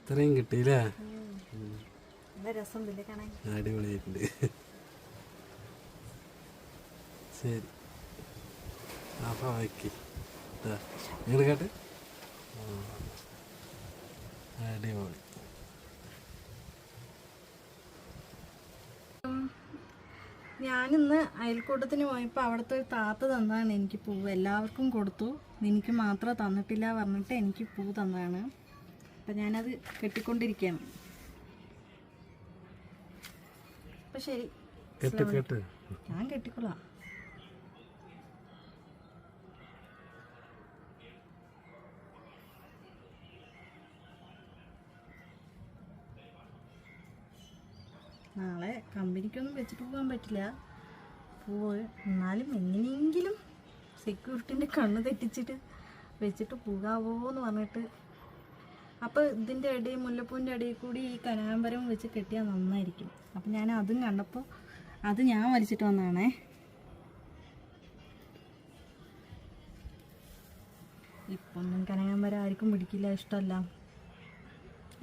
ഇത്രയും കിട്ടിയില്ലേ? അടിപൊളിയായിട്ടുണ്ട്. ശരി, അപ്പം വയ്ക്കി നിങ്ങൾ കേട്ട്. അടിപൊളി. ഞാനിന്ന് അയൽക്കൂട്ടത്തിന് പോയപ്പോൾ അവിടുത്തെ ഒരു താത്ത തന്നതാണ് എനിക്ക് പൂവ്. എല്ലാവർക്കും കൊടുത്തു, എനിക്ക് മാത്രം തന്നിട്ടില്ല പറഞ്ഞിട്ട് എനിക്ക് പൂ തന്നതാണ്. അപ്പം ഞാനത് കെട്ടിക്കൊണ്ടിരിക്കുകയാണ്. അപ്പം ശരി, ഞാൻ കെട്ടിക്കൊള്ളാം. നാളെ കമ്പനിക്കൊന്നും വെച്ചിട്ട് പോകാൻ പറ്റില്ല പൂവ്. എന്നാലും എങ്ങനെയെങ്കിലും സെക്യൂരിറ്റിൻ്റെ കണ്ണ് തെറ്റിച്ചിട്ട് വെച്ചിട്ട് പോകാവോ എന്ന് പറഞ്ഞിട്ട്. അപ്പോൾ ഇതിൻ്റെ ഇടയിൽ, മുല്ലപ്പൂവിൻ്റെ ഇടയിൽ കൂടി ഈ കനകാംബരം വെച്ച് കെട്ടിയാൽ നന്നായിരിക്കും. അപ്പം ഞാൻ അതും കണ്ടപ്പോൾ അത് ഞാൻ വലിച്ചിട്ട് വന്നതാണേ. ഇപ്പൊന്നും കനകാംബരം ആർക്കും പിടിക്കില്ല, ഇഷ്ടമല്ല.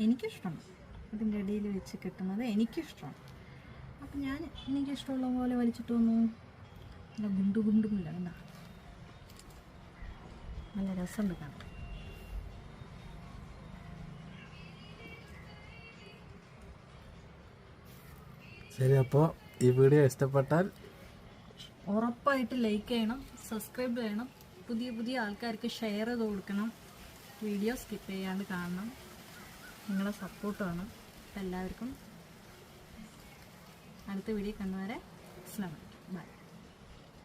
എനിക്കിഷ്ടമാണ് ഇതിൻ്റെ ഇടയിൽ വെച്ച് കെട്ടുന്നത്, എനിക്കിഷ്ടമാണ്. അപ്പം ഞാൻ എനിക്കിഷ്ടമുള്ള പോലെ വലിച്ചിട്ട് വന്നു. നല്ല ഗുണ്ടുമില്ല, എന്താ നല്ല രസമുണ്ട് കാണാൻ. ശരി, അപ്പോൾ ഈ വീഡിയോ ഇഷ്ടപ്പെട്ടാൽ ഉറപ്പായിട്ട് ലൈക്ക് ചെയ്യണം, സബ്സ്ക്രൈബ് ചെയ്യണം, പുതിയ ആൾക്കാർക്ക് ഷെയർ ചെയ്ത് കൊടുക്കണം. വീഡിയോ സ്കിപ്പ് ചെയ്യാണ്ട് കാണണം. നിങ്ങളെ സപ്പോർട്ട് വേണം. എല്ലാവർക്കും അടുത്ത വീഡിയോ കണ്ടുവരെ. അസ്സലാമു അലൈക്കും.